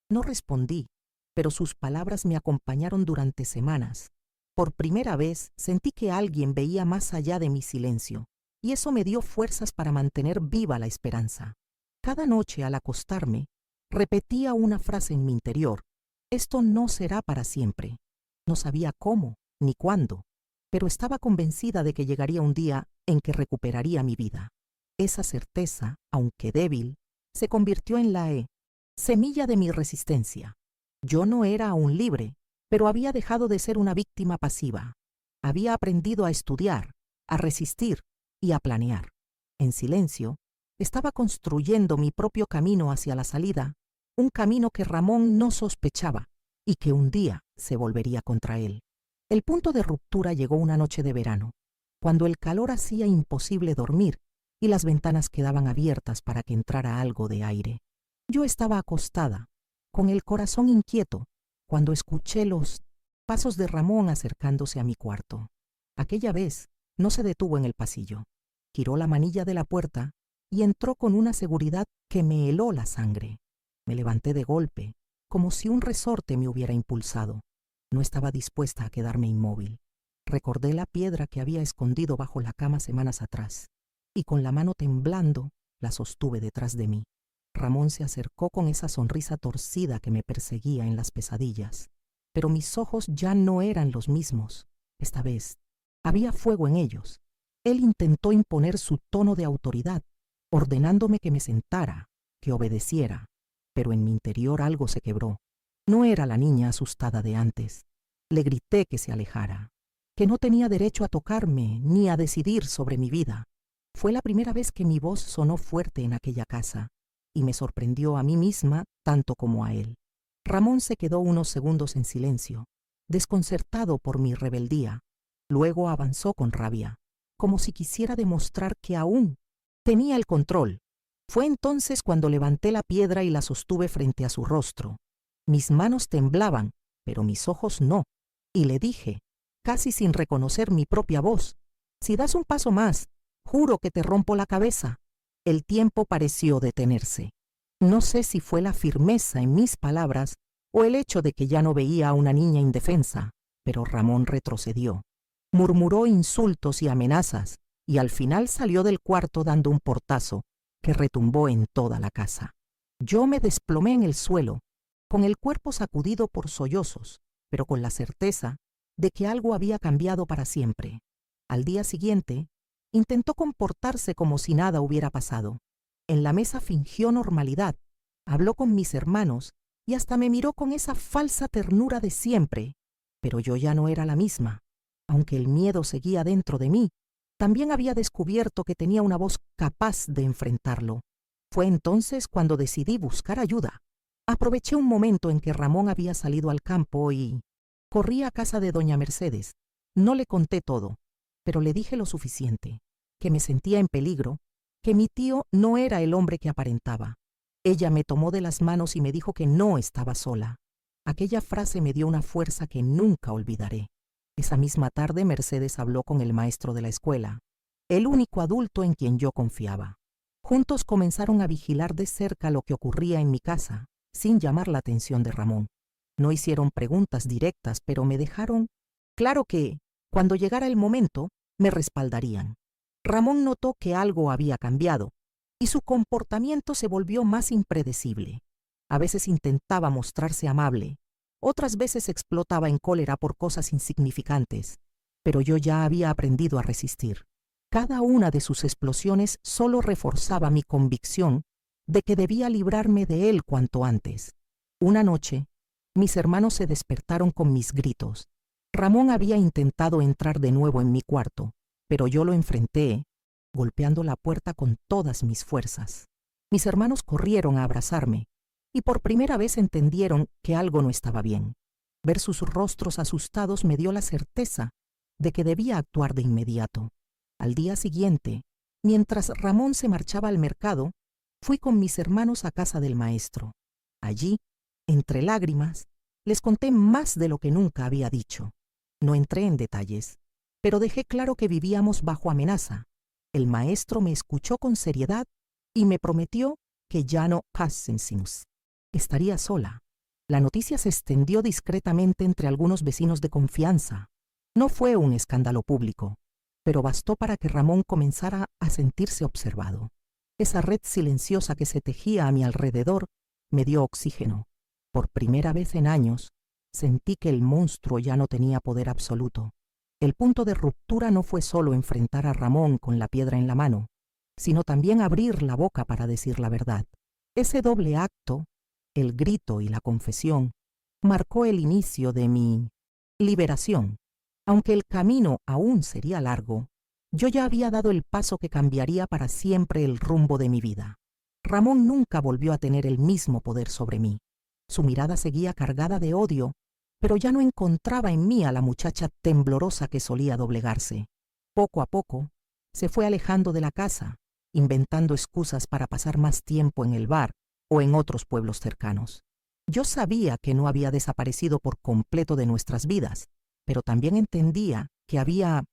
No respondí, pero sus palabras me acompañaron durante semanas. Por primera vez sentí que alguien veía más allá de mi silencio, y eso me dio fuerzas para mantener viva la esperanza. Cada noche al acostarme, repetía una frase en mi interior: «Esto no será para siempre». No sabía cómo ni cuándo, pero estaba convencida de que llegaría un día en que recuperaría mi vida. Esa certeza, aunque débil, se convirtió en la semilla de mi resistencia. Yo no era aún libre, pero había dejado de ser una víctima pasiva. Había aprendido a estudiar, a resistir y a planear. En silencio, estaba construyendo mi propio camino hacia la salida, un camino que Ramón no sospechaba y que un día se volvería contra él. El punto de ruptura llegó una noche de verano, cuando el calor hacía imposible dormir y las ventanas quedaban abiertas para que entrara algo de aire. Yo estaba acostada, con el corazón inquieto, cuando escuché los pasos de Ramón acercándose a mi cuarto. Aquella vez no se detuvo en el pasillo. Giró la manilla de la puerta y entró con una seguridad que me heló la sangre. Me levanté de golpe, como si un resorte me hubiera impulsado. No estaba dispuesta a quedarme inmóvil. Recordé la piedra que había escondido bajo la cama semanas atrás, y con la mano temblando la sostuve detrás de mí. Ramón se acercó con esa sonrisa torcida que me perseguía en las pesadillas, pero mis ojos ya no eran los mismos. Esta vez había fuego en ellos. Él intentó imponer su tono de autoridad, ordenándome que me sentara, que obedeciera, pero en mi interior algo se quebró. No era la niña asustada de antes. Le grité que se alejara, que no tenía derecho a tocarme ni a decidir sobre mi vida. Fue la primera vez que mi voz sonó fuerte en aquella casa, y me sorprendió a mí misma tanto como a él. Ramón se quedó unos segundos en silencio, desconcertado por mi rebeldía. Luego avanzó con rabia, como si quisiera demostrar que aún tenía el control. Fue entonces cuando levanté la piedra y la sostuve frente a su rostro. Mis manos temblaban, pero mis ojos no, y le dije, casi sin reconocer mi propia voz: «Si das un paso más, juro que te rompo la cabeza». El tiempo pareció detenerse. No sé si fue la firmeza en mis palabras o el hecho de que ya no veía a una niña indefensa, pero Ramón retrocedió. Murmuró insultos y amenazas, y al final salió del cuarto dando un portazo que retumbó en toda la casa. Yo me desplomé en el suelo, con el cuerpo sacudido por sollozos, pero con la certeza de que algo había cambiado para siempre. Al día siguiente, intentó comportarse como si nada hubiera pasado. En la mesa fingió normalidad, habló con mis hermanos y hasta me miró con esa falsa ternura de siempre, pero yo ya no era la misma. Aunque el miedo seguía dentro de mí, también había descubierto que tenía una voz capaz de enfrentarlo. Fue entonces cuando decidí buscar ayuda. Aproveché un momento en que Ramón había salido al campo y corrí a casa de doña Mercedes. No le conté todo, pero le dije lo suficiente, que me sentía en peligro, que mi tío no era el hombre que aparentaba. Ella me tomó de las manos y me dijo que no estaba sola. Aquella frase me dio una fuerza que nunca olvidaré. Esa misma tarde Mercedes habló con el maestro de la escuela, el único adulto en quien yo confiaba. Juntos comenzaron a vigilar de cerca lo que ocurría en mi casa, sin llamar la atención de Ramón. No hicieron preguntas directas, pero me dejaron claro que, cuando llegara el momento, me respaldarían. Ramón notó que algo había cambiado, y su comportamiento se volvió más impredecible. A veces intentaba mostrarse amable, otras veces explotaba en cólera por cosas insignificantes, pero yo ya había aprendido a resistir. Cada una de sus explosiones solo reforzaba mi convicción de que debía librarme de él cuanto antes. Una noche, mis hermanos se despertaron con mis gritos. Ramón había intentado entrar de nuevo en mi cuarto, pero yo lo enfrenté, golpeando la puerta con todas mis fuerzas. Mis hermanos corrieron a abrazarme, y por primera vez entendieron que algo no estaba bien. Ver sus rostros asustados me dio la certeza de que debía actuar de inmediato. Al día siguiente, mientras Ramón se marchaba al mercado, fui con mis hermanos a casa del maestro. Allí, entre lágrimas, les conté más de lo que nunca había dicho. No entré en detalles, pero dejé claro que vivíamos bajo amenaza. El maestro me escuchó con seriedad y me prometió que ya no Hassensinus. Estaría sola. La noticia se extendió discretamente entre algunos vecinos de confianza. No fue un escándalo público, pero bastó para que Ramón comenzara a sentirse observado. Esa red silenciosa que se tejía a mi alrededor me dio oxígeno. Por primera vez en años, sentí que el monstruo ya no tenía poder absoluto. El punto de ruptura no fue solo enfrentar a Ramón con la piedra en la mano, sino también abrir la boca para decir la verdad. Ese doble acto, el grito y la confesión, marcó el inicio de mi liberación. Aunque el camino aún sería largo, yo ya había dado el paso que cambiaría para siempre el rumbo de mi vida. Ramón nunca volvió a tener el mismo poder sobre mí. Su mirada seguía cargada de odio, pero ya no encontraba en mí a la muchacha temblorosa que solía doblegarse. Poco a poco, se fue alejando de la casa, inventando excusas para pasar más tiempo en el bar o en otros pueblos cercanos. Yo sabía que no había desaparecido por completo de nuestras vidas, pero también entendía que había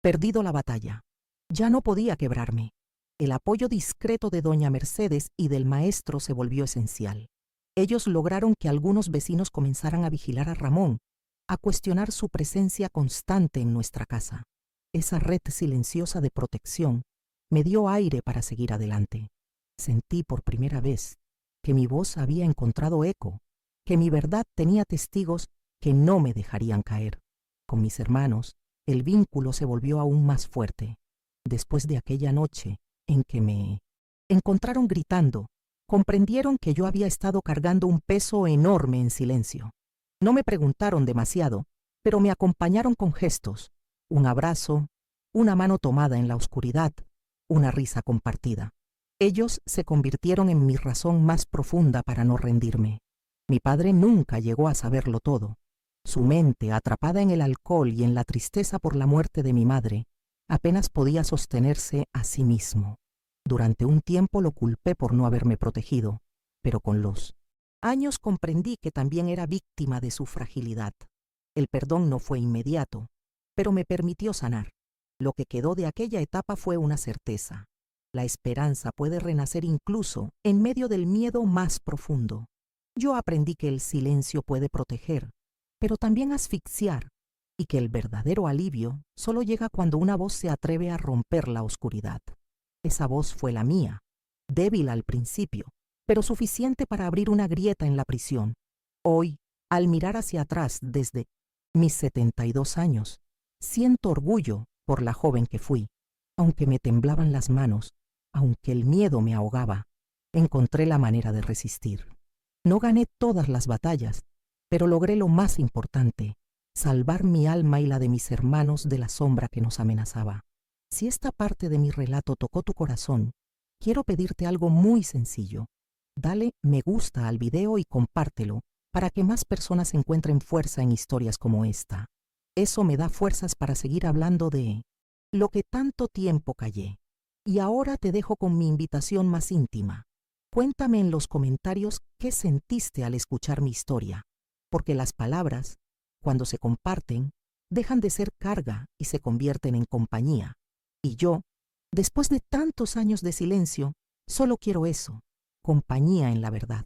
perdido la batalla. Ya no podía quebrarme. El apoyo discreto de doña Mercedes y del maestro se volvió esencial. Ellos lograron que algunos vecinos comenzaran a vigilar a Ramón, a cuestionar su presencia constante en nuestra casa. Esa red silenciosa de protección me dio aire para seguir adelante. Sentí por primera vez que mi voz había encontrado eco, que mi verdad tenía testigos que no me dejarían caer. Con mis hermanos, el vínculo se volvió aún más fuerte. Después de aquella noche en que me encontraron gritando, comprendieron que yo había estado cargando un peso enorme en silencio. No me preguntaron demasiado, pero me acompañaron con gestos, un abrazo, una mano tomada en la oscuridad, una risa compartida. Ellos se convirtieron en mi razón más profunda para no rendirme. Mi padre nunca llegó a saberlo todo. Su mente, atrapada en el alcohol y en la tristeza por la muerte de mi madre, apenas podía sostenerse a sí mismo. Durante un tiempo lo culpé por no haberme protegido, pero con los años comprendí que también era víctima de su fragilidad. El perdón no fue inmediato, pero me permitió sanar. Lo que quedó de aquella etapa fue una certeza. La esperanza puede renacer incluso en medio del miedo más profundo. Yo aprendí que el silencio puede proteger, pero también asfixiar, y que el verdadero alivio solo llega cuando una voz se atreve a romper la oscuridad. Esa voz fue la mía, débil al principio, pero suficiente para abrir una grieta en la prisión. Hoy, al mirar hacia atrás desde mis 72 años, siento orgullo por la joven que fui. Aunque me temblaban las manos, aunque el miedo me ahogaba, encontré la manera de resistir. No gané todas las batallas, pero logré lo más importante, salvar mi alma y la de mis hermanos de la sombra que nos amenazaba. Si esta parte de mi relato tocó tu corazón, quiero pedirte algo muy sencillo. Dale me gusta al video y compártelo para que más personas encuentren fuerza en historias como esta. Eso me da fuerzas para seguir hablando de lo que tanto tiempo callé. Y ahora te dejo con mi invitación más íntima. Cuéntame en los comentarios qué sentiste al escuchar mi historia, porque las palabras, cuando se comparten, dejan de ser carga y se convierten en compañía. Y yo, después de tantos años de silencio, solo quiero eso, compañía en la verdad.